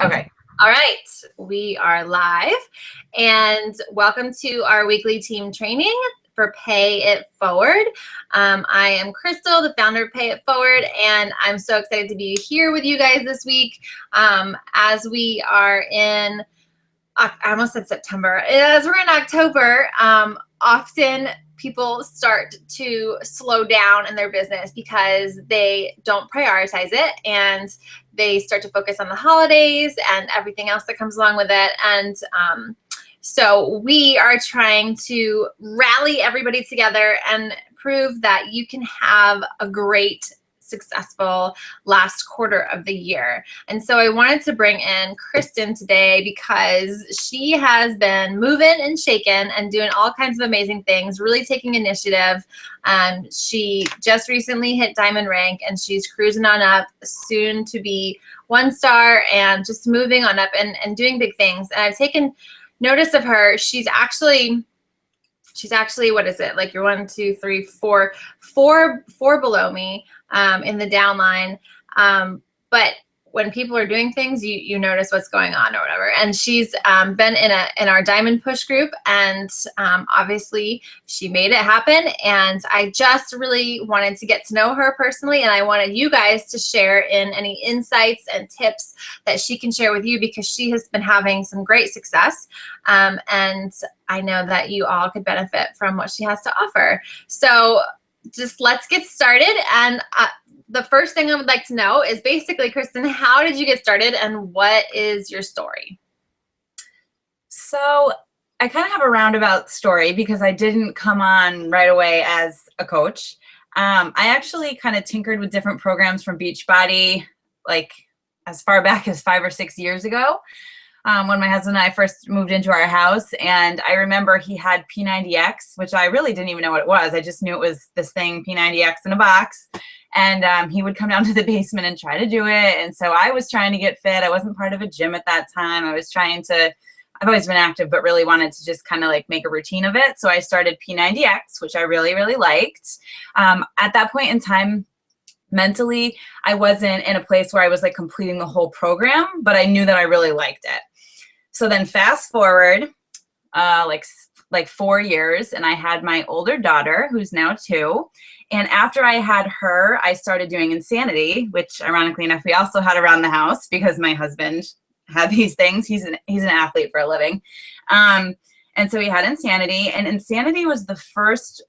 Okay. All right, we are live, and welcome to our weekly team training for Pay It Forward. I am Crystal, the founder of Pay It Forward, and I'm so excited to be here with you guys this week as we are in, I almost said September, as we're in October. Often people start to slow down in their business because they don't prioritize it, and they start to focus on the holidays and everything else that comes along with it. And so we are trying to rally everybody together and prove that you can have a great, successful last quarter of the year. And so I wanted to bring in Kristen today because she has been moving and shaking and doing all kinds of amazing things, really taking initiative. She just recently hit diamond rank, and she's cruising on up, soon to be 1-star, and just moving on up and doing big things. And I've taken notice of her. She's actually, what is it? Like, you're 1, 2, 3, 4 below me in the downline. But when people are doing things, you notice what's going on or whatever. And she's been in our diamond push group, and obviously she made it happen. And I just really wanted to get to know her personally, and I wanted you guys to share in any insights and tips that she can share with you, because she has been having some great success. And I know that you all could benefit from what she has to offer. So just let's get started. And the first thing I would like to know is basically, Kristen, how did you get started and what is your story? So I kind of have a roundabout story because I didn't come on right away as a coach. I actually kind of tinkered with different programs from Beachbody, like as far back as 5 or 6 years ago, when my husband and I first moved into our house. And I remember he had P90X, which I really didn't even know what it was. I just knew it was this thing, P90X in a box. And he would come down to the basement and try to do it. And so I was trying to get fit. I wasn't part of a gym at that time. I've always been active, but really wanted to just kind of like make a routine of it. So I started P90X, which I really, really liked. At that point in time, mentally, I wasn't in a place where I was like completing the whole program, but I knew that I really liked it. So then fast forward like 4 years, and I had my older daughter, who's now 2. And after I had her, I started doing Insanity, which ironically enough, we also had around the house because my husband had these things. He's an athlete for a living. And so we had Insanity, and Insanity was the first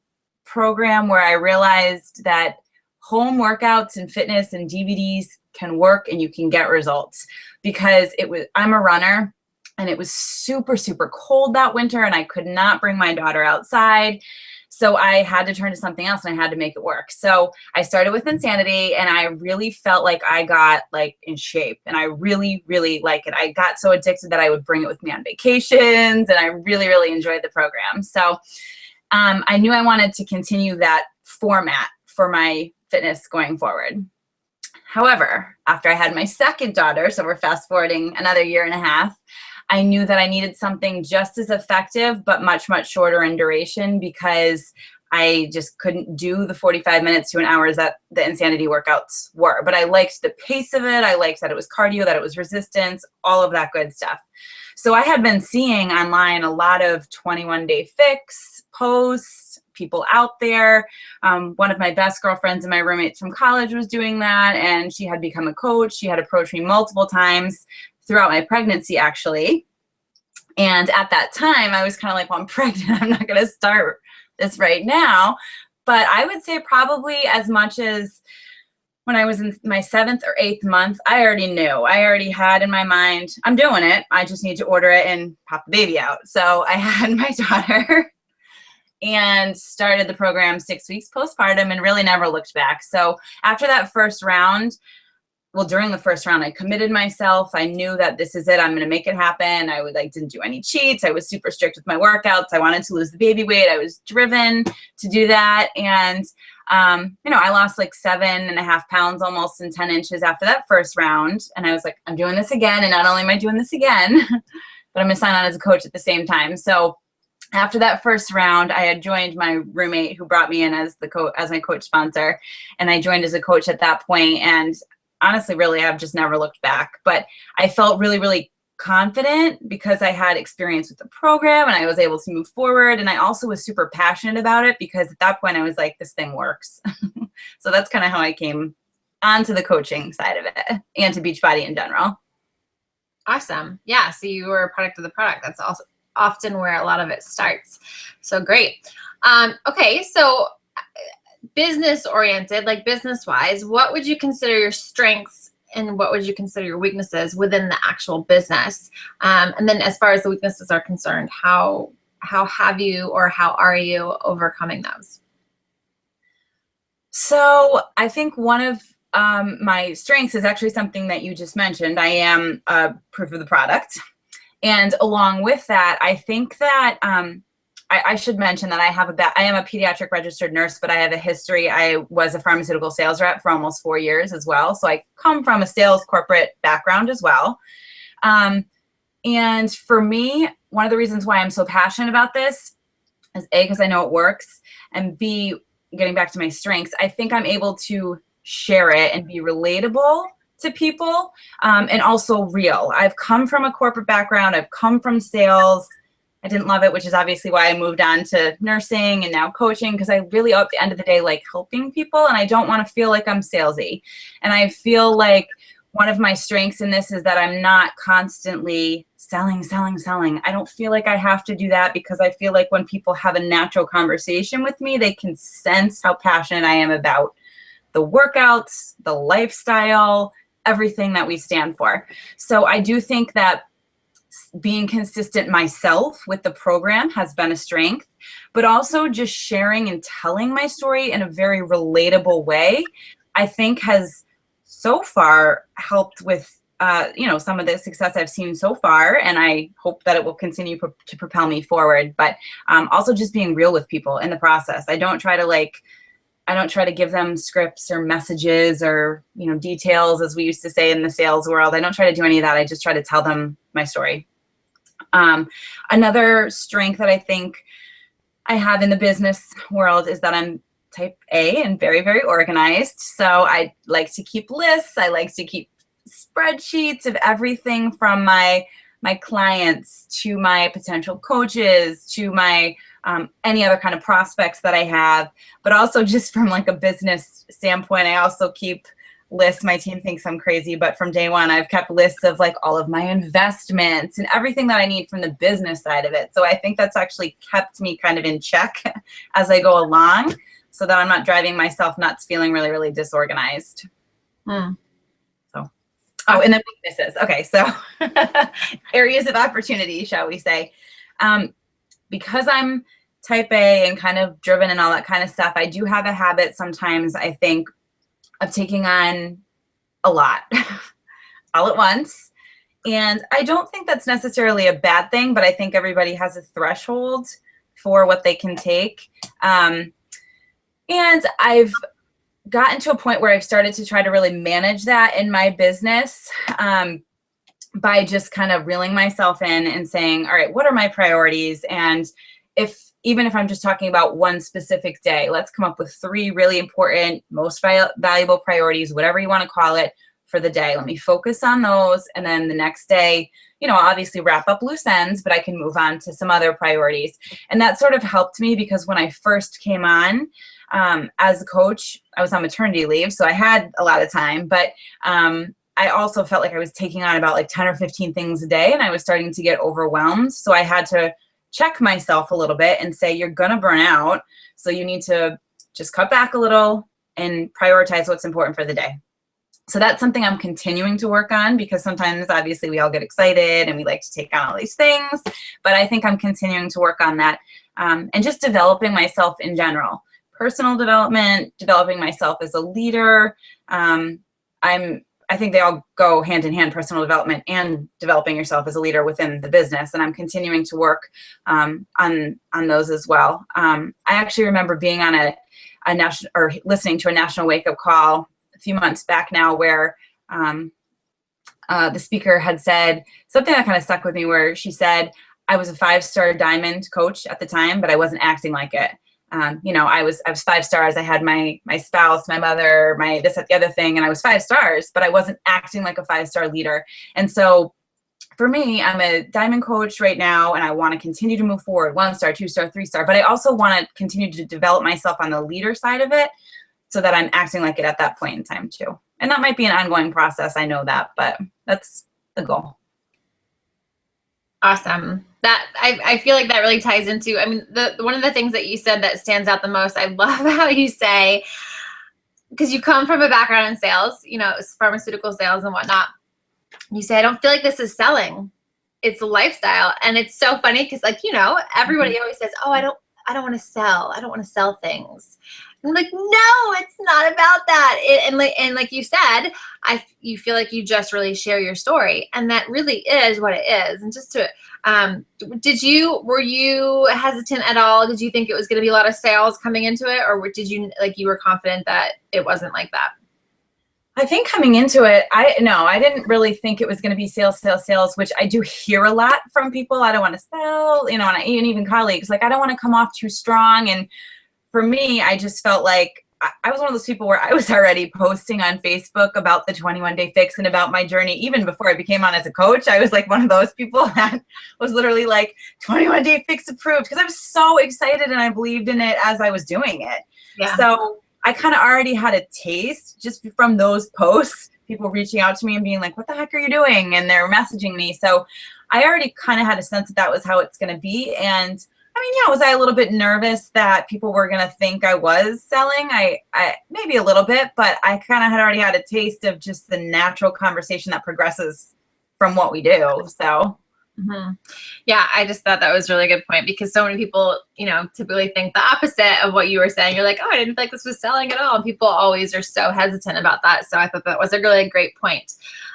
program where I realized that home workouts and fitness and DVDs can work and you can get results, because I'm a runner. And it was super, super cold that winter, and I could not bring my daughter outside. So I had to turn to something else, and I had to make it work. So I started with Insanity, and I really felt like I got like in shape, and I really, really like it. I got so addicted that I would bring it with me on vacations, and I really, really enjoyed the program. So I knew I wanted to continue that format for my fitness going forward. However, after I had my second daughter, so we're fast forwarding another 1.5 years, I knew that I needed something just as effective, but much, much shorter in duration, because I just couldn't do the 45 minutes to an hour that the Insanity workouts were. But I liked the pace of it. I liked that it was cardio, that it was resistance, all of that good stuff. So I had been seeing online a lot of 21-day fix posts, people out there. One of my best girlfriends and my roommates from college was doing that, and she had become a coach. She had approached me multiple times throughout my pregnancy, actually. And at that time, I was kind of like, well, I'm pregnant. I'm not going to start this right now. But I would say probably as much as when I was in my 7th or 8th month, I already knew. I already had in my mind, I'm doing it. I just need to order it and pop the baby out. So I had my daughter and started the program 6 weeks postpartum and really never looked back. So after that first round, during the first round, I committed myself. I knew that this is it. I'm going to make it happen. I didn't do any cheats. I was super strict with my workouts. I wanted to lose the baby weight. I was driven to do that. And, I lost like 7.5 pounds almost in 10 inches after that first round. And I was like, I'm doing this again. And not only am I doing this again, but I'm going to sign on as a coach at the same time. So after that first round, I had joined my roommate who brought me in as my coach sponsor. And I joined as a coach at that point. And honestly, really, I've just never looked back. But I felt really, really confident because I had experience with the program and I was able to move forward. And I also was super passionate about it because at that point I was like, this thing works. So that's kind of how I came onto the coaching side of it and to Beachbody in general. Awesome. Yeah. So you were a product of the product. That's also often where a lot of it starts. So great. Okay. So business oriented, like business wise, what would you consider your strengths and what would you consider your weaknesses within the actual business? And then as far as the weaknesses are concerned, how have you or how are you overcoming those? So I think one of my strengths is actually something that you just mentioned. I am proof of the product. And along with that, I think that I should mention that I am a pediatric registered nurse, but I have a history. I was a pharmaceutical sales rep for almost 4 years as well. So I come from a sales corporate background as well. And for me, one of the reasons why I'm so passionate about this is A, because I know it works, and B, getting back to my strengths, I think I'm able to share it and be relatable to people, and also real. I've come from a corporate background. I've come from sales. I didn't love it, which is obviously why I moved on to nursing and now coaching, because I really, at the end of the day, like helping people, and I don't want to feel like I'm salesy. And I feel like one of my strengths in this is that I'm not constantly selling. I don't feel like I have to do that, because I feel like when people have a natural conversation with me, they can sense how passionate I am about the workouts, the lifestyle, everything that we stand for. So I do think that being consistent myself with the program has been a strength, but also just sharing and telling my story in a very relatable way, I think has so far helped with some of the success I've seen so far, and I hope that it will continue to propel me forward. But also just being real with people in the process. I don't try to give them scripts or messages or, details, as we used to say in the sales world. I don't try to do any of that. I just try to tell them my story. Another strength that I think I have in the business world is that I'm type A and very, very organized. So I like to keep lists. I like to keep spreadsheets of everything from my clients to my potential coaches to my any other kind of prospects that I have, but also just from like a business standpoint, I also keep lists. My team thinks I'm crazy, but from day one, I've kept lists of like all of my investments and everything that I need from the business side of it. So I think that's actually kept me kind of in check as I go along, so that I'm not driving myself nuts, feeling really, really disorganized. And then weaknesses. Okay, so areas of opportunity, shall we say. Because I'm type A and kind of driven and all that kind of stuff, I do have a habit sometimes, I think, of taking on a lot all at once. And I don't think that's necessarily a bad thing, but I think everybody has a threshold for what they can take. And I've gotten to a point where I've started to try to really manage that in my business by just kind of reeling myself in and saying, all right, what are my priorities? And even if I'm just talking about one specific day, let's come up with 3 really important, most valuable priorities, whatever you want to call it, for the day. Let me focus on those. And then the next day, I'll obviously wrap up loose ends, but I can move on to some other priorities. And that sort of helped me, because when I first came on as a coach, I was on maternity leave, so I had a lot of time, but I also felt like I was taking on about like 10 or 15 things a day, and I was starting to get overwhelmed. So I had to check myself a little bit and say, you're going to burn out. So you need to just cut back a little and prioritize what's important for the day. So that's something I'm continuing to work on, because sometimes obviously we all get excited and we like to take on all these things, but I think I'm continuing to work on that, and just developing myself in general. Personal development, developing myself as a leader. I think they all go hand in hand, personal development and developing yourself as a leader within the business. And I'm continuing to work on those as well. I actually remember being on a national, or listening to a national wake up call a few months back now, where the speaker had said something that kind of stuck with me, where she said, I was a 5-star diamond coach at the time, but I wasn't acting like it. I was 5 stars. I had my spouse, my mother, my this, that, the other thing, and I was 5 stars, but I wasn't acting like a 5-star leader. And so for me, I'm a diamond coach right now, and I want to continue to move forward, 1 star, 2 star, 3 star, but I also want to continue to develop myself on the leader side of it so that I'm acting like it at that point in time too. And that might be an ongoing process. I know that, but that's the goal. Awesome. That I feel like that really ties into, I mean, one of the things that you said that stands out the most, I love how you say, because you come from a background in sales, pharmaceutical sales and whatnot. You say, I don't feel like this is selling. It's a lifestyle. And it's so funny because everybody always says, oh, I don't want to sell. I don't want to sell things. I'm like, no, it's not about that. And like you said, you feel like you just really share your story, and that really is what it is. And just to, were you hesitant at all? Did you think it was going to be a lot of sales coming into it, or did you you were confident that it wasn't like that? I think coming into it, I didn't really think it was going to be sales, which I do hear a lot from people. I don't want to sell, and even colleagues, like, I don't want to come off too strong. And for me, I just felt like I was one of those people where I was already posting on Facebook about the 21-day fix and about my journey. Even before I became on as a coach, I was like one of those people that was literally like 21-day fix approved, because I was so excited and I believed in it as I was doing it. Yeah. So I kind of already had a taste just from those posts, people reaching out to me and being like, what the heck are you doing? And they're messaging me. So I already kind of had a sense that was how it's going to be. And was I a little bit nervous that people were going to think I was selling? I maybe a little bit, but I kind of had already had a taste of just the natural conversation that progresses from what we do. So. Mm-hmm. Yeah, I just thought that was a really good point, because so many people, typically think the opposite of what you were saying. You're like, oh, I didn't think this was selling at all. And people always are so hesitant about that. So I thought that was a really great point.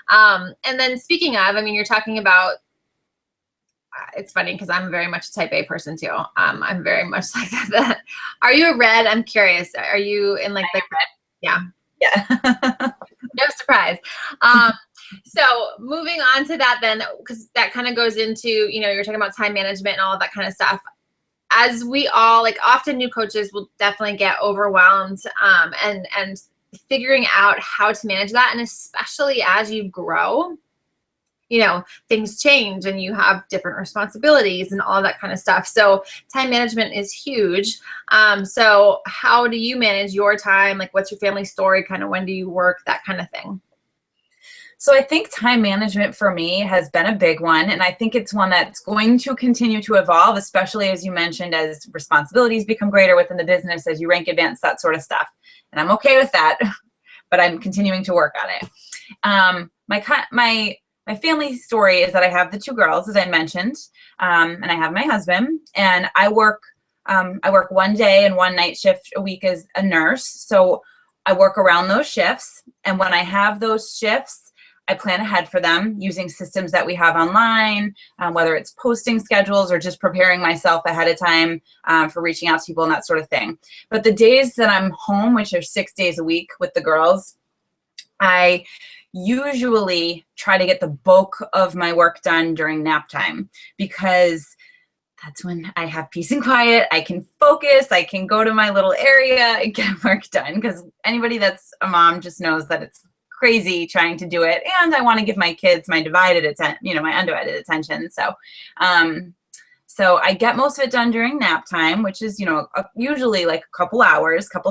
And then speaking of, you're talking about, it's funny because I'm very much a type A person too. I'm very much like that. Are you a red? I'm curious. Are you in like the red? Yeah. Yeah. No surprise. So moving on to that then, because that kind of goes into, you're talking about time management and all of that kind of stuff. As we all, often new coaches will definitely get overwhelmed and figuring out how to manage that. And especially as you grow, things change and you have different responsibilities and all that kind of stuff. So time management is huge. So how do you manage your time? What's your family story? Kind of when do you work? That kind of thing. So I think time management for me has been a big one. And I think it's one that's going to continue to evolve, especially as you mentioned, as responsibilities become greater within the business, as you rank advance, that sort of stuff. And I'm okay with that, but I'm continuing to work on it. My family story is that I have the 2 girls, as I mentioned, and I have my husband, and I work 1 day and 1 night shift a week as a nurse. So I work around those shifts. And when I have those shifts, I plan ahead for them using systems that we have online, whether it's posting schedules or just preparing myself ahead of time for reaching out to people and that sort of thing. But the days that I'm home, which are 6 days a week with the girls, I usually try to get the bulk of my work done during nap time, because that's when I have peace and quiet. I can focus. I can go to my little area and get work done, because anybody that's a mom just knows that it's crazy trying to do it. And I want to give my kids my undivided attention. So I get most of it done during nap time, which is, usually a couple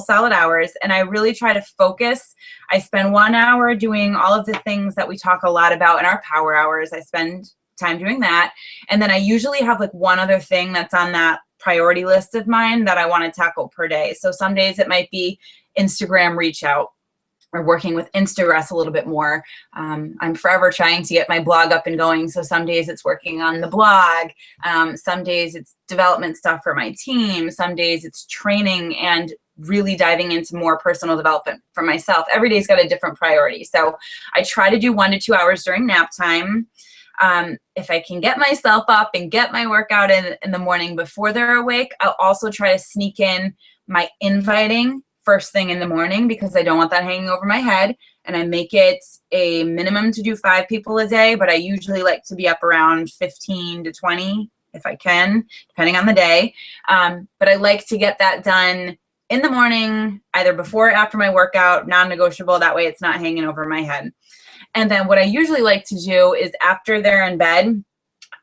solid hours. And I really try to focus. I spend 1 hour doing all of the things that we talk a lot about in our power hours. I spend time doing that. And then I usually have one other thing that's on that priority list of mine that I want to tackle per day. So some days it might be Instagram reach out, or working with Instagress a little bit more. I'm forever trying to get my blog up and going. So some days it's working on the blog. Some days it's development stuff for my team. Some days it's training and really diving into more personal development for myself. Every day's got a different priority. So I try to do 1 to 2 hours during nap time. If I can get myself up and get my workout in the morning before they're awake, I'll also try to sneak in my inviting first thing in the morning, because I don't want that hanging over my head. And I make it a minimum to do 5 people a day, but I usually like to be up around 15 to 20 if I can, depending on the day. But I like to get that done in the morning, either before or after my workout, non-negotiable. That way it's not hanging over my head. And then what I usually like to do is after they're in bed,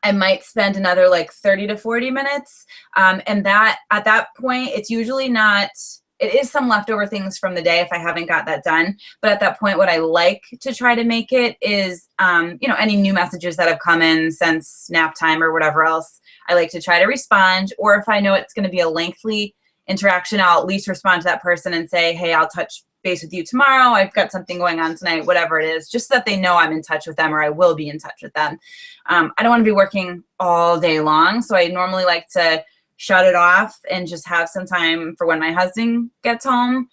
I might spend another like 30 to 40 minutes. And that at that point, it's usually not, it is some leftover things from the day if I haven't got that done. But at that point, what I like to try to make it is, any new messages that have come in since nap time or whatever else, I like to try to respond. Or if I know it's going to be a lengthy interaction, I'll at least respond to that person and say, hey, I'll touch base with you tomorrow. I've got something going on tonight, whatever it is, just so that they know I'm in touch with them or I will be in touch with them. I don't want to be working all day long. So I normally like to shut it off and just have some time for when my husband gets home.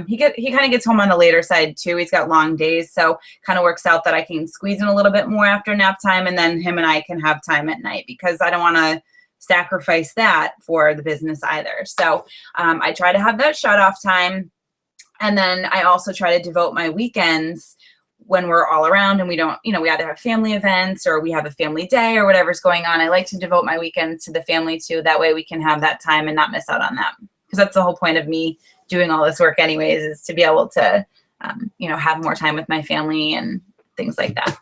He kind of gets home on the later side too. He's got long days. So kind of works out that I can squeeze in a little bit more after nap time, and then him and I can have time at night, because I don't want to sacrifice that for the business either. So I try to have that shut off time. And then I also try to devote my weekends when we're all around and we don't, we either have family events or we have a family day or whatever's going on. I like to devote my weekends to the family too. That way we can have that time and not miss out on that. Because that's the whole point of me doing all this work anyways, is to be able to, have more time with my family and things like that.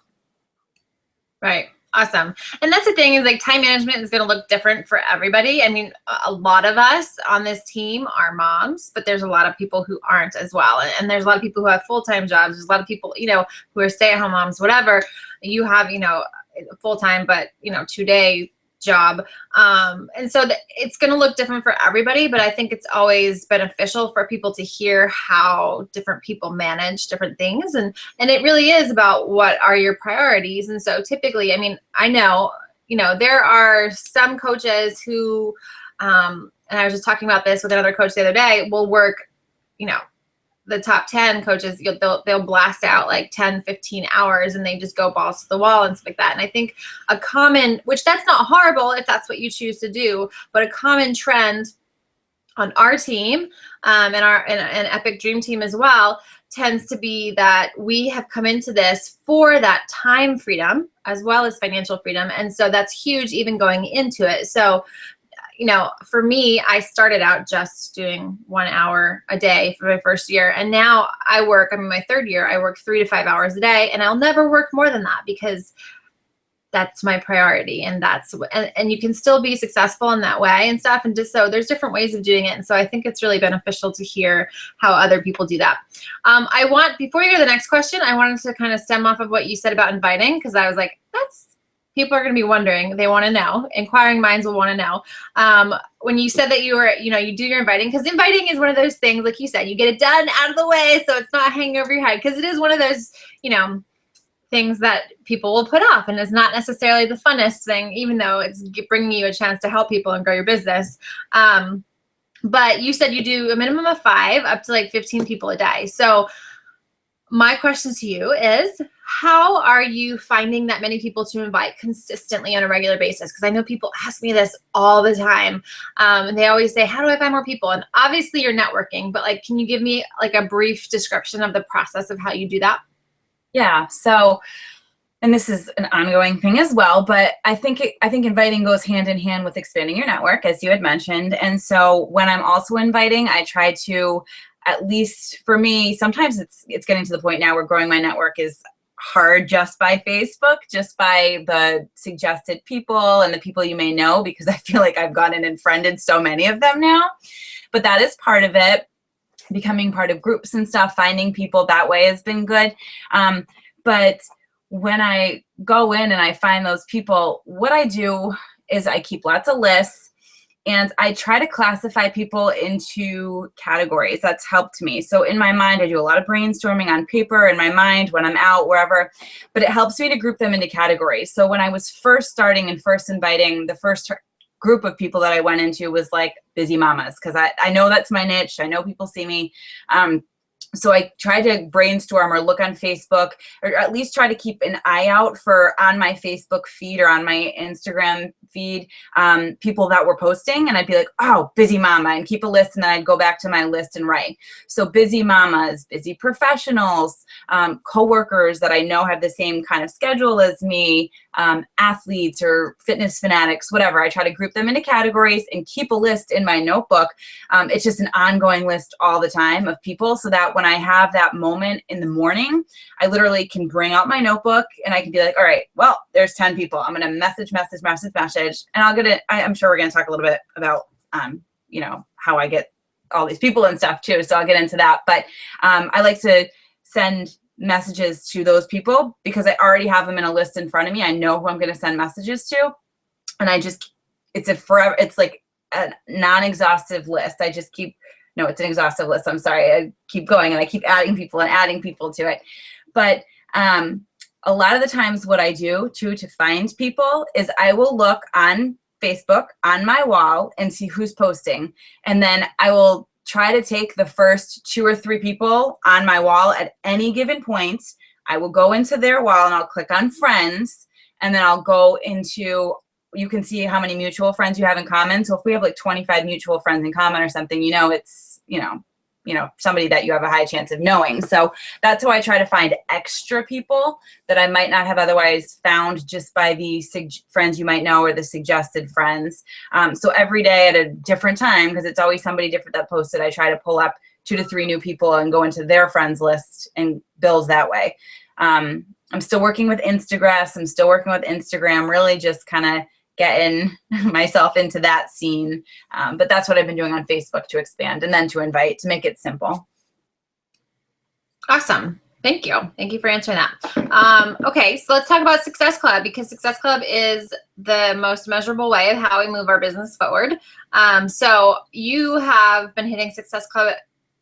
Right. Awesome. And that's the thing, is like time management is going to look different for everybody. I mean, a lot of us on this team are moms, but there's a lot of people who aren't as well. And there's a lot of people who have full-time jobs. There's a lot of people, who are stay-at-home moms, whatever. You have, full-time, but, 2-day job. And so it's going to look different for everybody, but I think it's always beneficial for people to hear how different people manage different things. And it really is about what are your priorities. And so typically, I mean, I know, there are some coaches who, and I was just talking about this with another coach the other day, will work, the top 10 coaches, they'll blast out like 10, 15 hours and they just go balls to the wall and stuff like that. And I think a common, which that's not horrible if that's what you choose to do, but a common trend on our team and Epic Dream Team as well tends to be that we have come into this for that time freedom as well as financial freedom. And so that's huge even going into it. So for me, I started out just doing 1 hour a day for my first year. And now I'm in my third year, I work 3 to 5 hours a day, and I'll never work more than that because that's my priority. And and you can still be successful in that way and stuff. And just so there's different ways of doing it. And so I think it's really beneficial to hear how other people do that. Before you go to the next question, I wanted to kind of stem off of what you said about inviting, because I was like, people are going to be wondering. They want to know. Inquiring minds will want to know. When you said that you do your inviting, because inviting is one of those things, like you said, you get it done out of the way so it's not hanging over your head, because it is one of those, things that people will put off, and it's not necessarily the funnest thing, even though it's bringing you a chance to help people and grow your business. But you said you do a minimum of 5 up to like 15 people a day. So my question to you is, how are you finding that many people to invite consistently on a regular basis? Because I know people ask me this all the time. And they always say, how do I find more people? And obviously you're networking, but like, can you give me like a brief description of the process of how you do that? Yeah. So, and this is an ongoing thing as well, but I think inviting goes hand in hand with expanding your network, as you had mentioned. And so when I'm also inviting, I try to, at least for me, sometimes it's getting to the point now where growing my network is hard just by Facebook, just by the suggested people and the people you may know, because I feel like I've gone in and friended so many of them now. But that is part of it. Becoming part of groups and stuff, finding people that way has been good. But when I go in and I find those people, what I do is I keep lots of lists. And I try to classify people into categories. That's helped me. So in my mind, I do a lot of brainstorming on paper, in my mind, when I'm out, wherever. But it helps me to group them into categories. So when I was first starting and first inviting, the first group of people that I went into was like busy mamas, because I know that's my niche. I know people see me. So I try to brainstorm or look on Facebook, or at least try to keep an eye out for on my Facebook feed or on my Instagram feed people that were posting, and I'd be like, oh, busy mama, and keep a list, and then I'd go back to my list and write. So busy mamas, busy professionals, coworkers that I know have the same kind of schedule as me, athletes or fitness fanatics, whatever. I try to group them into categories and keep a list in my notebook. It's just an ongoing list all the time of people, so that when I have that moment in the morning, I literally can bring out my notebook and I can be like, all right, well, there's 10 people. I'm going to message. And I'm sure we're going to talk a little bit about, you know, how I get all these people and stuff too. So I'll get into that. But I like to send messages to those people because I already have them in a list in front of me. I know who I'm going to send messages to. And it's like a non-exhaustive list. It's an exhaustive list. I'm sorry. I keep going and I keep adding people to it. But a lot of the times what I do to find people is I will look on Facebook on my wall and see who's posting. And then I will try to take the first 2 or 3 people on my wall at any given point. I will go into their wall and I'll click on friends, and then I'll go into, you can see how many mutual friends you have in common. So if we have like 25 mutual friends in common or something, it's, somebody that you have a high chance of knowing. So that's how I try to find extra people that I might not have otherwise found just by the friends you might know or the suggested friends. So every day at a different time, because it's always somebody different that posted, I try to pull up 2 to 3 new people and go into their friends list and build that way. I'm still working with Instagram, really just kind of getting myself into that scene. But that's what I've been doing on Facebook to expand and then to invite, to make it simple. Awesome. Thank you. Thank you for answering that. Okay, so let's talk about Success Club, because Success Club is the most measurable way of how we move our business forward. So you have been hitting Success Club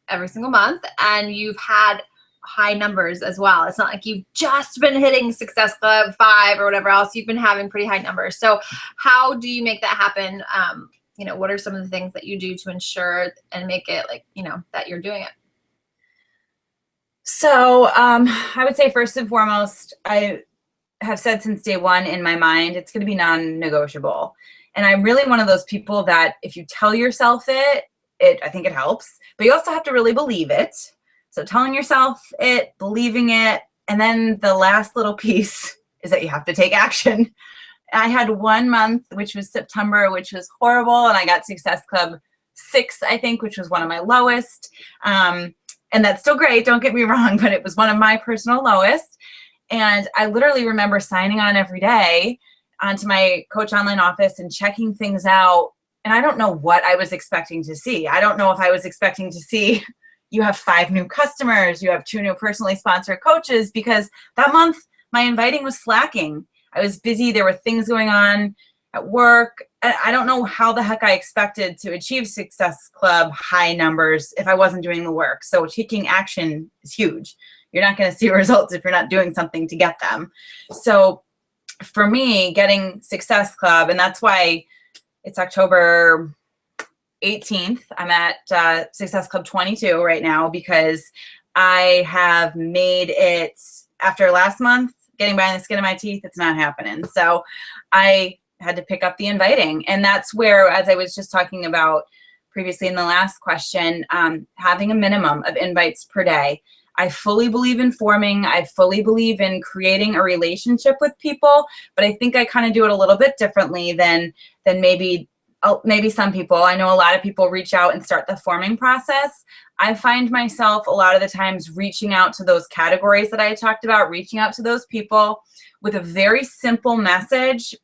every single month, and you've had high numbers as well. It's not like you've just been hitting Success Club 5 or whatever else. You've been having pretty high numbers. So how do you make that happen? What are some of the things that you do to ensure and make it that you're doing it? So I would say first and foremost, I have said since day one in my mind, it's going to be non-negotiable. And I'm really one of those people that if you tell yourself it, I think it helps, but you also have to really believe it. So telling yourself it, believing it, and then the last little piece is that you have to take action. I had 1 month, which was September, which was horrible, and I got Success Club 6, I think, which was one of my lowest. And that's still great, don't get me wrong, but it was one of my personal lowest. And I literally remember signing on every day onto my Coach Online office and checking things out. And I don't know what I was expecting to see. I don't know if I was expecting to see you have 5 new customers, you have 2 new personally sponsored coaches, because that month my inviting was slacking. I was busy. There were things going on at work. I don't know how the heck I expected to achieve Success Club high numbers if I wasn't doing the work. So taking action is huge. You're not going to see results if you're not doing something to get them. So for me, getting Success Club, and that's why it's October 18th. I'm at Success Club 22 right now, because I have made it, after last month, getting by the skin of my teeth, it's not happening. So I had to pick up the inviting. And that's where, as I was just talking about previously in the last question, having a minimum of invites per day. I fully believe in forming. I fully believe in creating a relationship with people, but I think I kind of do it a little bit differently than maybe some people. I know a lot of people reach out and start the forming process. I find myself a lot of the times reaching out to those categories that I talked about, reaching out to those people with a very simple message.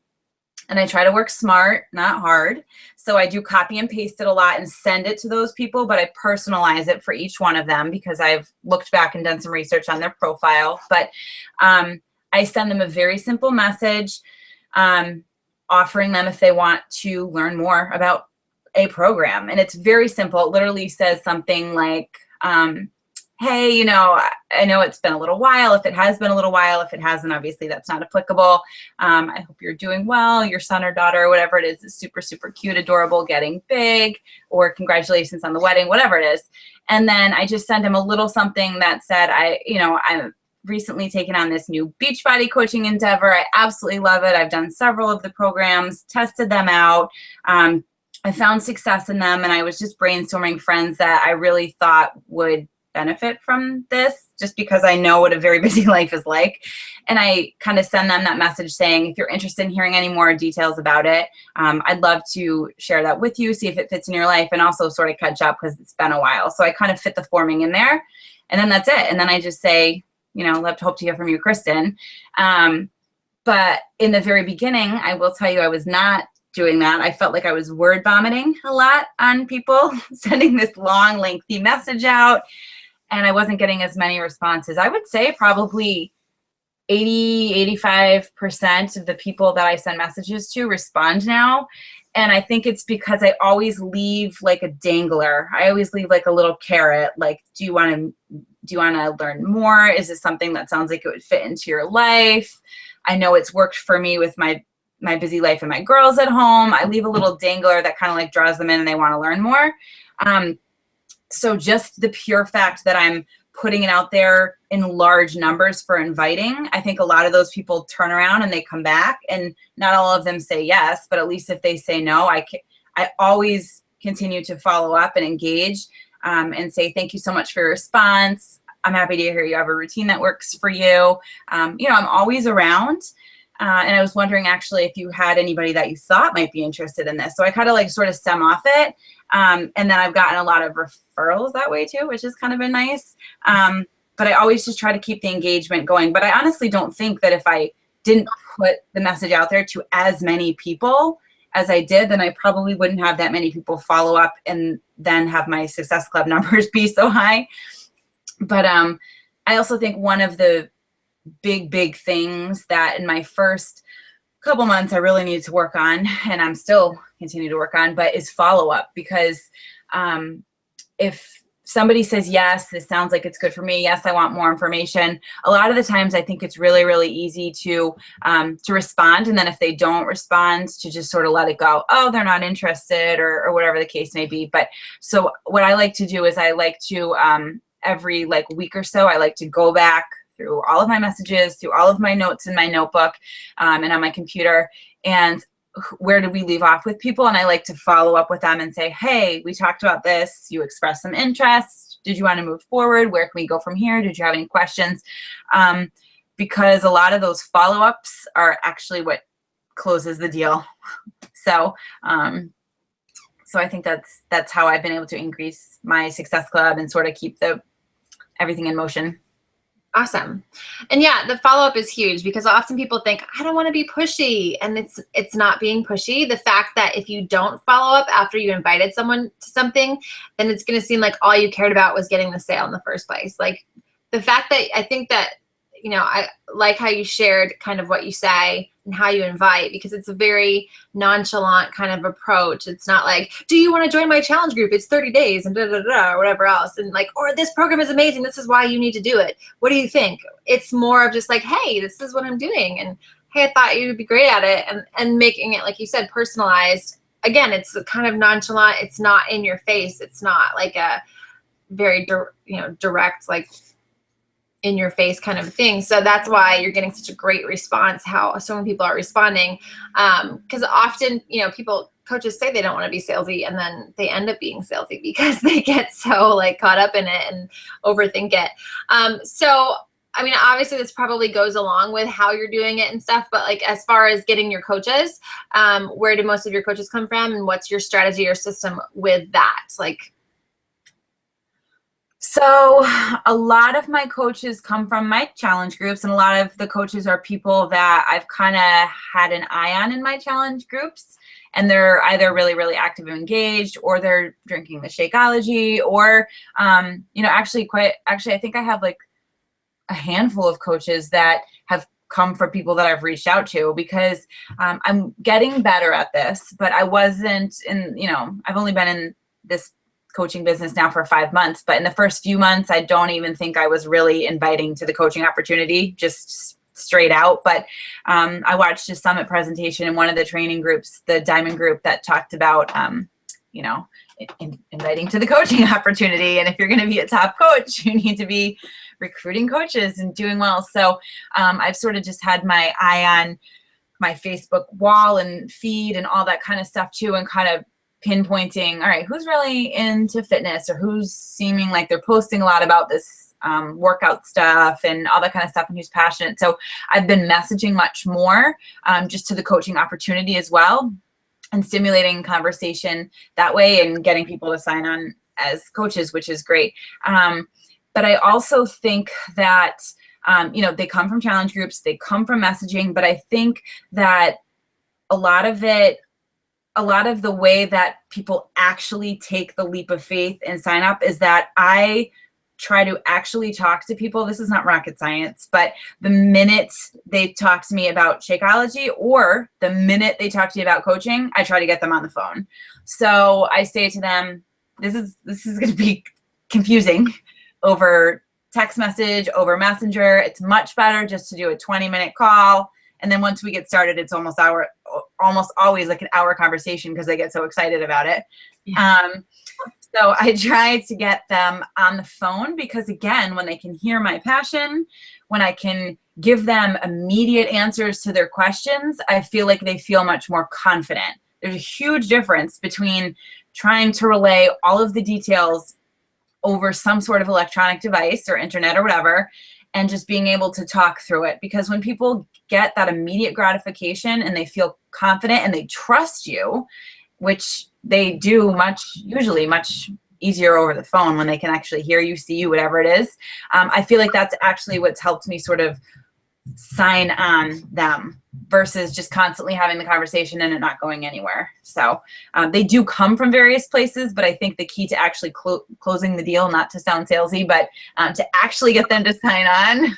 And I try to work smart, not hard. So I do copy and paste it a lot and send it to those people, but I personalize it for each one of them because I've looked back and done some research on their profile. But I send them a very simple message, offering them if they want to learn more about a program. And it's very simple. It literally says something like, hey, I know it's been a little while. If it has been a little while, if it hasn't, obviously that's not applicable. I hope you're doing well. Your son or daughter, or whatever it is super, super cute, adorable, getting big, or congratulations on the wedding, whatever it is. And then I just send him a little something that said, I'm recently taken on this new Beachbody coaching endeavor. I absolutely love it. I've done several of the programs, tested them out. I found success in them, and I was just brainstorming friends that I really thought would benefit from this, just because I know what a very busy life is like. And I kind of send them that message saying, if you're interested in hearing any more details about it, I'd love to share that with you, see if it fits in your life, and also sort of catch up because it's been a while. So I kind of fit the forming in there, and then that's it. And then I just say, hope to hear from you, Kristen. But in the very beginning, I will tell you, I was not doing that. I felt like I was word vomiting a lot on people, sending this long, lengthy message out, and I wasn't getting as many responses. I would say probably 85% of the people that I send messages to respond now. And I think it's because I always leave like a dangler. I always leave like a little carrot. Like, do you want to learn more? Is this something that sounds like it would fit into your life? I know it's worked for me with my busy life and my girls at home. I leave a little dangler that kind of like draws them in and they want to learn more. So just the pure fact that I'm putting it out there in large numbers for inviting, I think a lot of those people turn around and they come back, and not all of them say yes, but at least if they say no, I always continue to follow up and engage and say, thank you so much for your response. I'm happy to hear you have a routine that works for you. I'm always around. And I was wondering actually if you had anybody that you thought might be interested in this. So I kind of like sort of stem off it. And then I've gotten a lot of referrals that way too, which has kind of been nice. But I always just try to keep the engagement going. But I honestly don't think that if I didn't put the message out there to as many people as I did, then I probably wouldn't have that many people follow up and then have my Success Club numbers be so high. But I also think one of the big things that in my first couple months I really needed to work on, and I'm still continuing to work on, but is follow-up. Because if somebody says, yes, this sounds like it's good for me, yes, I want more information, a lot of the times I think it's really easy to respond. And then if they don't respond, to just sort of let it go. Oh, they're not interested, or whatever the case may be. But so what I like to do is I like to every like week or so, I like to go back through all of my messages, through all of my notes in my notebook and on my computer, and where did we leave off with people? And I like to follow up with them and say, hey, we talked about this. You expressed some interest. Did you want to move forward? Where can we go from here? Did you have any questions? Because a lot of those follow-ups are actually what closes the deal. So I think that's how I've been able to increase my Success Club and sort of keep everything in motion. Awesome. And yeah, the follow-up is huge, because often people think, I don't want to be pushy, and it's not being pushy. The fact that if you don't follow up after you invited someone to something, then it's going to seem like all you cared about was getting the sale in the first place. Like, the fact that I think that, I like how you shared kind of what you say and how you invite, because it's a very nonchalant kind of approach. It's not like, do you want to join my challenge group? It's 30 days and or whatever else. And like, or this program is amazing. This is why you need to do it. What do you think? It's more of just like, hey, this is what I'm doing. And hey, I thought you would be great at it. And making it, like you said, personalized. Again, it's kind of nonchalant. It's not in your face. It's not like a very, direct, like, in your face kind of thing. So that's why you're getting such a great response, how so many people are responding. Because often, coaches say they don't want to be salesy, and then they end up being salesy because they get so like caught up in it and overthink it. So, I mean, obviously this probably goes along with how you're doing it and stuff, but like, as far as getting your coaches, where do most of your coaches come from, and what's your strategy or system with that? Like, so a lot of my coaches come from my challenge groups, and a lot of the coaches are people that I've kind of had an eye on in my challenge groups, and they're either really active and engaged, or they're drinking the Shakeology, or actually I think I have like a handful of coaches that have come from people that I've reached out to, because I'm getting better at this, but I wasn't I've only been in this coaching business now for 5 months, but in the first few months, I don't even think I was really inviting to the coaching opportunity, just straight out. But I watched a summit presentation in one of the training groups, the Diamond group, that talked about, inviting to the coaching opportunity. And if you're going to be a top coach, you need to be recruiting coaches and doing well. So I've sort of just had my eye on my Facebook wall and feed and all that kind of stuff too, and kind of pinpointing, all right, who's really into fitness, or who's seeming like they're posting a lot about this workout stuff and all that kind of stuff, and who's passionate. So I've been messaging much more just to the coaching opportunity as well, and stimulating conversation that way and getting people to sign on as coaches, which is great. But I also think that, they come from challenge groups, they come from messaging, but I think that a lot of the way that people actually take the leap of faith and sign up is that I try to actually talk to people. This is not rocket science, but the minute they talk to me about Shakeology, or the minute they talk to me about coaching, I try to get them on the phone. So I say to them, this is going to be confusing over text message, over Messenger. It's much better just to do a 20-minute call. And then once we get started, it's almost always like an hour conversation because they get so excited about it. Yeah. So I try to get them on the phone because, again, when they can hear my passion, when I can give them immediate answers to their questions, I feel like they feel much more confident. There's a huge difference between trying to relay all of the details over some sort of electronic device or internet or whatever, and just being able to talk through it. Because when people get that immediate gratification and they feel confident and they trust you, which they do usually much easier over the phone when they can actually hear you, see you, whatever it is. I feel like that's actually what's helped me sort of sign on them versus just constantly having the conversation and it not going anywhere. So they do come from various places, but I think the key to actually closing the deal, not to sound salesy, but to actually get them to sign on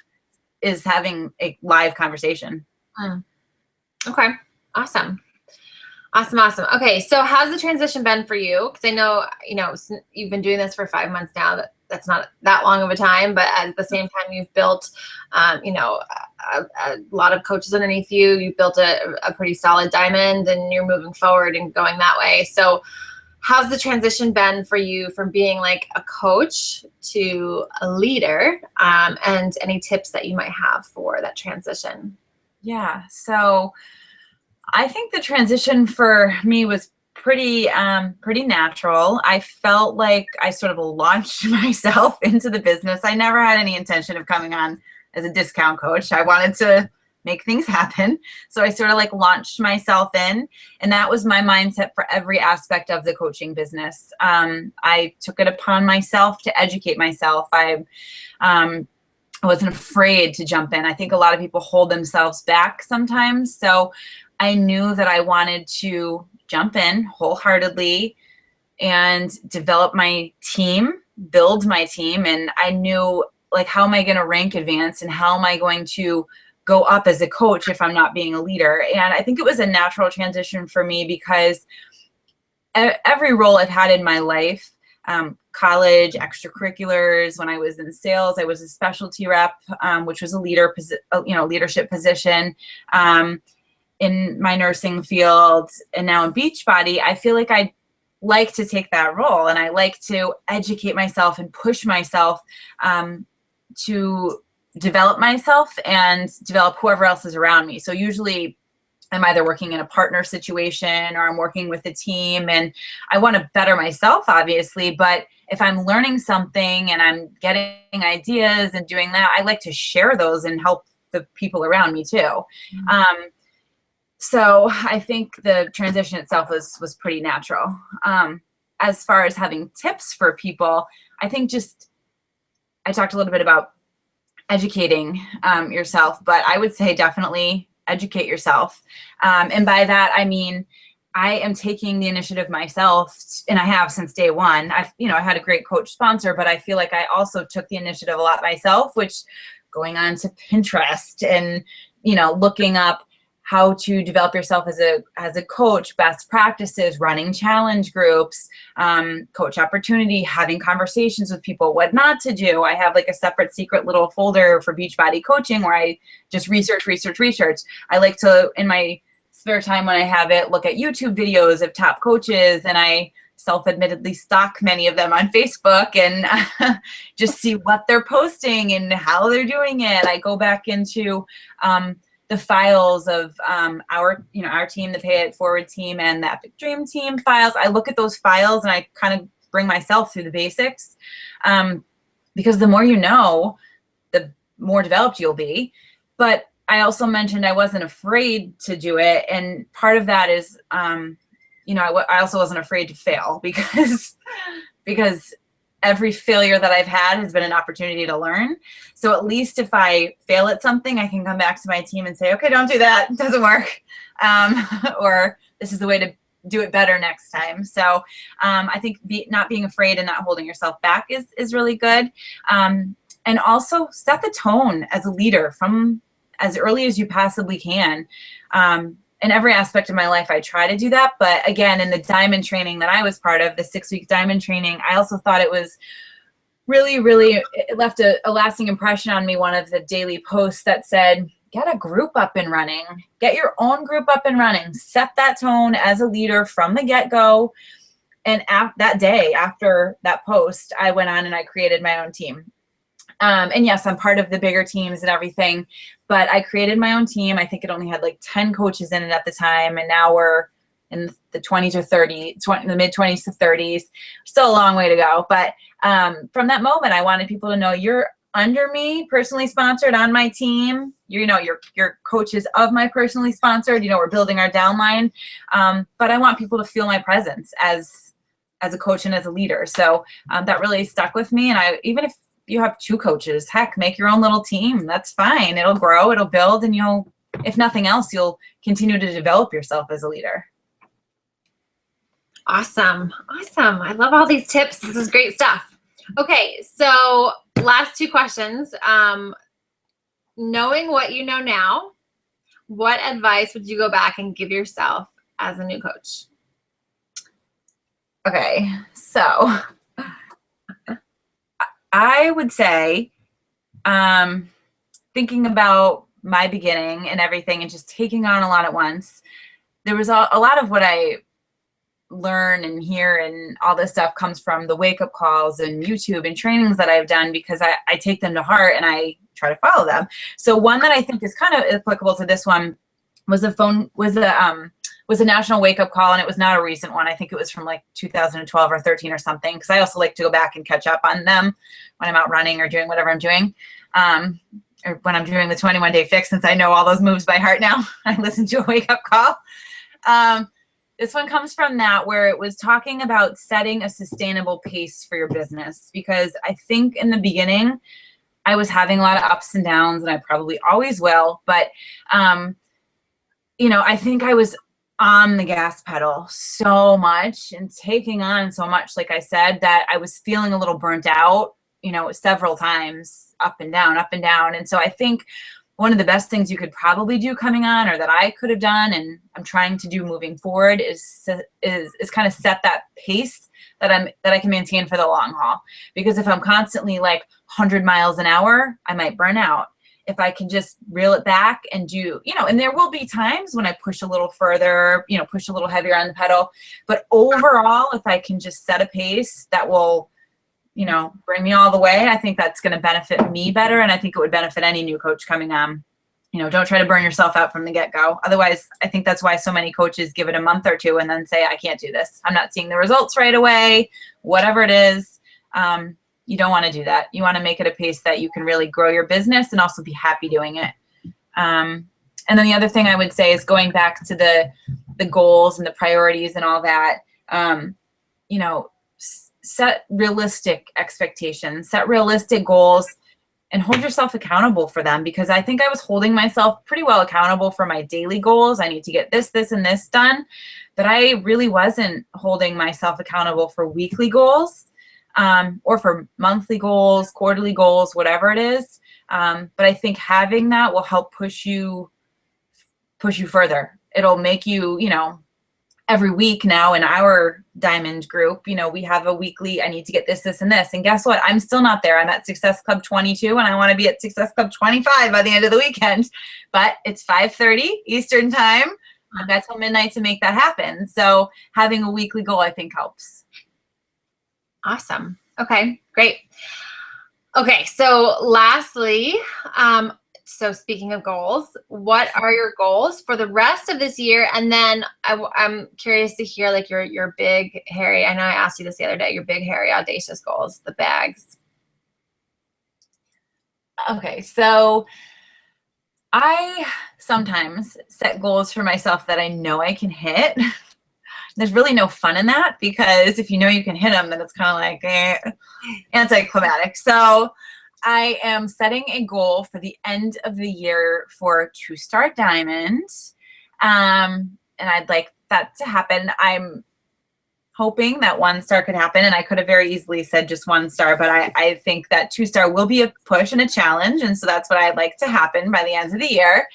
is having a live conversation. Okay. Awesome. Okay. So how's the transition been for you? Because I know, you've been doing this for 5 months now. That's not that long of a time, but at the same time, you've built, a lot of coaches underneath you. You've built a pretty solid diamond, and you're moving forward and going that way. So how's the transition been for you from being like a coach to a leader, and any tips that you might have for that transition? Yeah. So I think the transition for me was pretty natural. I felt like I sort of launched myself into the business. I never had any intention of coming on as a discount coach. I wanted to make things happen. So I sort of like launched myself in, and that was my mindset for every aspect of the coaching business. I took it upon myself to educate myself. I wasn't afraid to jump in. I think a lot of people hold themselves back sometimes. So I knew that I wanted to jump in wholeheartedly and develop my team, build my team. And I knew, like, how am I going to rank advance, and how am I going to go up as a coach if I'm not being a leader? And I think it was a natural transition for me because every role I've had in my life, college, extracurriculars, when I was in sales, I was a specialty rep, which was a leadership position. In my nursing field, and now in Beachbody, I feel like I like to take that role, and I like to educate myself and push myself to develop myself and develop whoever else is around me. So usually I'm either working in a partner situation or I'm working with a team, and I want to better myself, obviously, but if I'm learning something and I'm getting ideas and doing that, I like to share those and help the people around me too. Mm-hmm. So I think the transition itself was pretty natural. As far as having tips for people, I think I talked a little bit about educating yourself, but I would say definitely educate yourself. And by that, I mean, I am taking the initiative myself, and I have since day one. I had a great coach sponsor, but I feel like I also took the initiative a lot myself, which going on to Pinterest and, looking up how to develop yourself as a coach, best practices, running challenge groups, coach opportunity, having conversations with people, what not to do. I have like a separate secret little folder for Beachbody coaching where I just research. I like to, in my spare time when I have it, look at YouTube videos of top coaches, and I self-admittedly stalk many of them on Facebook and just see what they're posting and how they're doing it. I go back into the files of our team, the Pay It Forward team, and the Epic Dream team files. I look at those files and I kind of bring myself through the basics, because the more you know, the more developed you'll be. But I also mentioned I wasn't afraid to do it, and part of that is, I also wasn't afraid to fail because every failure that I've had has been an opportunity to learn. So at least if I fail at something, I can come back to my team and say, okay, don't do that. It doesn't work. Or this is the way to do it better next time. So I think not being afraid and not holding yourself back is really good. And also set the tone as a leader from as early as you possibly can. In every aspect of my life, I try to do that. But again, in the diamond training that I was part of, the 6-week diamond training, I also thought it was really, really, it left a lasting impression on me. One of the daily posts that said, get a group up and running, get your own group up and running, set that tone as a leader from the get-go. And that day after that post, I went on and I created my own team. And yes, I'm part of the bigger teams and everything, but I created my own team. I think it only had like 10 coaches in it at the time. And now we're in the 20s or 30s, the mid 20s to 30s, still a long way to go. But from that moment, I wanted people to know you're under me, personally sponsored on my team. You're coaches of my personally sponsored, we're building our downline. But I want people to feel my presence as a coach and as a leader. So that really stuck with me. And even if you have 2 coaches, heck, make your own little team. That's fine. It'll grow, it'll build, and if nothing else, you'll continue to develop yourself as a leader. Awesome. I love all these tips. This is great stuff. Okay, so last 2 questions. Knowing what you know now, what advice would you go back and give yourself as a new coach? Okay, so I would say, thinking about my beginning and everything and just taking on a lot at once, there was a lot of what I learn and hear and all this stuff comes from the wake-up calls and YouTube and trainings that I've done, because I take them to heart and I try to follow them. So one that I think is kind of applicable to this one was a national wake-up call, and it was not a recent one. I think it was from like 2012 or 13 or something, because I also like to go back and catch up on them when I'm out running or doing whatever I'm doing, or when I'm doing the 21-day fix, since I know all those moves by heart now. I listen to a wake-up call. This one comes from that, where it was talking about setting a sustainable pace for your business, because I think in the beginning I was having a lot of ups and downs, and I probably always will, but I think I was on the gas pedal so much and taking on so much, like I said, that I was feeling a little burnt out, several times, up and down. And so I think one of the best things you could probably do coming on, or that I could have done and I'm trying to do moving forward, is kind of set that pace that I can maintain for the long haul. Because if I'm constantly like 100 miles an hour, I might burn out. If I can just reel it back and do, and there will be times when I push a little further, push a little heavier on the pedal. But overall, if I can just set a pace that will, bring me all the way, I think that's going to benefit me better. And I think it would benefit any new coach coming on. Don't try to burn yourself out from the get-go. Otherwise, I think that's why so many coaches give it a month or 2 and then say, I can't do this. I'm not seeing the results right away, whatever it is. You don't want to do that. You want to make it a pace that you can really grow your business and also be happy doing it. And then the other thing I would say is going back to the goals and the priorities and all that, set realistic expectations, set realistic goals, and hold yourself accountable for them. Because I think I was holding myself pretty well accountable for my daily goals. I need to get this, and this done. But I really wasn't holding myself accountable for weekly goals. Or for monthly goals, quarterly goals, whatever it is. But I think having that will help push you further. It'll make you, every week now in our diamond group, we have a weekly, I need to get this, and this. And guess what? I'm still not there. I'm at Success Club 22 and I want to be at Success Club 25 by the end of the weekend. But it's 5:30 Eastern time. I've got till midnight to make that happen. So having a weekly goal, I think, helps. Awesome. Okay, great. Okay, so lastly, so speaking of goals, what are your goals for the rest of this year? And then I'm curious to hear like your big, hairy, I know I asked you this the other day, your big, hairy, audacious goals, the bags. Okay, so I sometimes set goals for myself that I know I can hit. There's really no fun in that because if you know you can hit them, then it's kind of like anticlimactic. So I am setting a goal for the end of the year for 2-star diamond. And I'd like that to happen. I'm hoping that 1-star could happen, and I could have very easily said just 1-star, but I think that 2-star will be a push and a challenge, and so that's what I'd like to happen by the end of the year.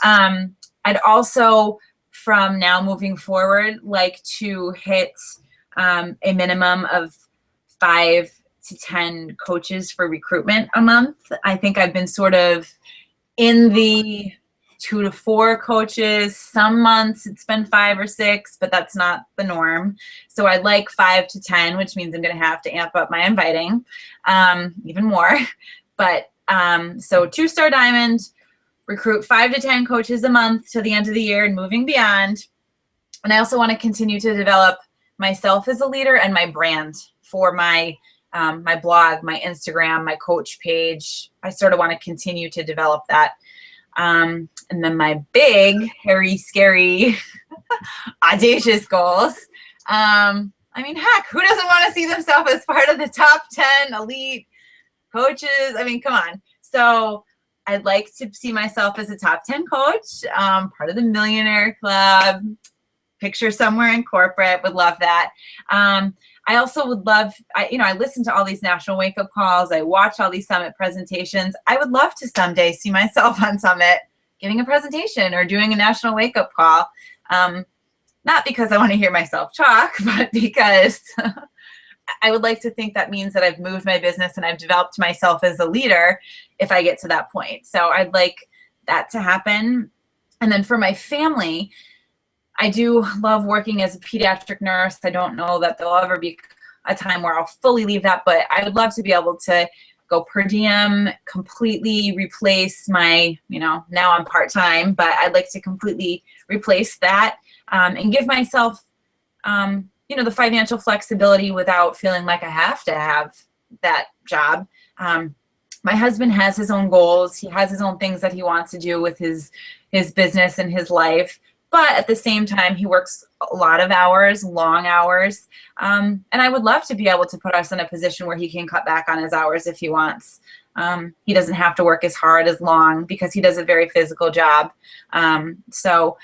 I'd also, from now moving forward, like to hit a minimum of 5 to 10 coaches for recruitment a month. I think I've been sort of in the 2 to 4 coaches. Some months it's been 5 or 6, but that's not the norm. So I'd like 5 to 10, which means I'm going to have to amp up my inviting even more. But so 2-star diamond, recruit 5 to 10 coaches a month to the end of the year and moving beyond. And I also want to continue to develop myself as a leader and my brand for my my blog, my Instagram, my coach page. I sort of want to continue to develop that. And then my big, hairy, scary, audacious goals. I mean, heck, who doesn't want to see themselves as part of the top 10 elite coaches? I mean, come on. So I'd like to see myself as a top 10 coach, part of the Millionaire Club, picture somewhere in corporate, would love that. I also would love, I listen to all these national wake-up calls. I watch all these summit presentations. I would love to someday see myself on summit giving a presentation or doing a national wake-up call. Not because I want to hear myself talk, but because I would like to think that means that I've moved my business and I've developed myself as a leader if I get to that point. So I'd like that to happen. And then for my family, I do love working as a pediatric nurse. I don't know that there'll ever be a time where I'll fully leave that, but I would love to be able to go per diem, completely replace my, now I'm part-time, but I'd like to completely replace that and give myself, the financial flexibility without feeling like I have to have that job. My husband has his own goals. He has his own things that he wants to do with his business and his life. But at the same time, he works a lot of hours, long hours. And I would love to be able to put us in a position where he can cut back on his hours if he wants. He doesn't have to work as hard, as long, because he does a very physical job. So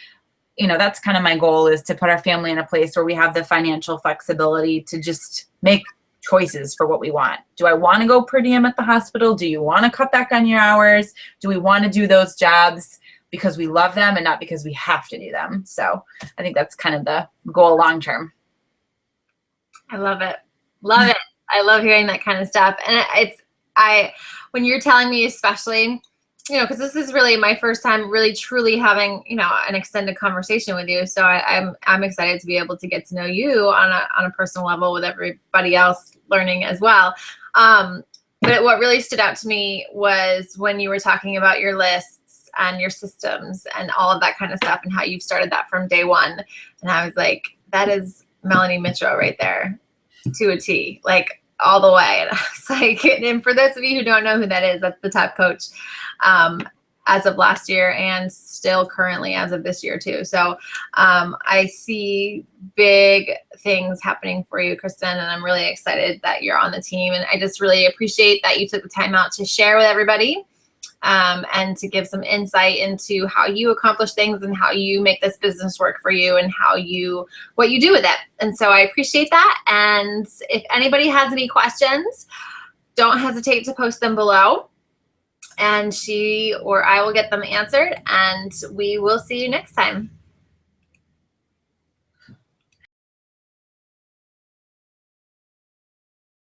that's kind of my goal, is to put our family in a place where we have the financial flexibility to just make choices for what we want. Do I want to go per diem at the hospital? Do you want to cut back on your hours? Do we want to do those jobs because we love them and not because we have to do them? So I think that's kind of the goal long term. I love it. Love it. I love hearing that kind of stuff. And when you're telling me, especially, because this is really my first time really truly having, an extended conversation with you. So I'm excited to be able to get to know you on a personal level, with everybody else learning as well. But what really stood out to me was when you were talking about your lists and your systems and all of that kind of stuff, and how you've started that from day one. And I was like, that is Melanie Mitchell right there, to a T, like all the way. And I was like, and for those of you who don't know who that is, that's the top coach as of last year, and still currently as of this year too. So I see big things happening for you, Kristen, and I'm really excited that you're on the team. And I just really appreciate that you took the time out to share with everybody. And to give some insight into how you accomplish things and how you make this business work for you and what you do with it. And so I appreciate that. And if anybody has any questions, don't hesitate to post them below, and she or I will get them answered, and we will see you next time.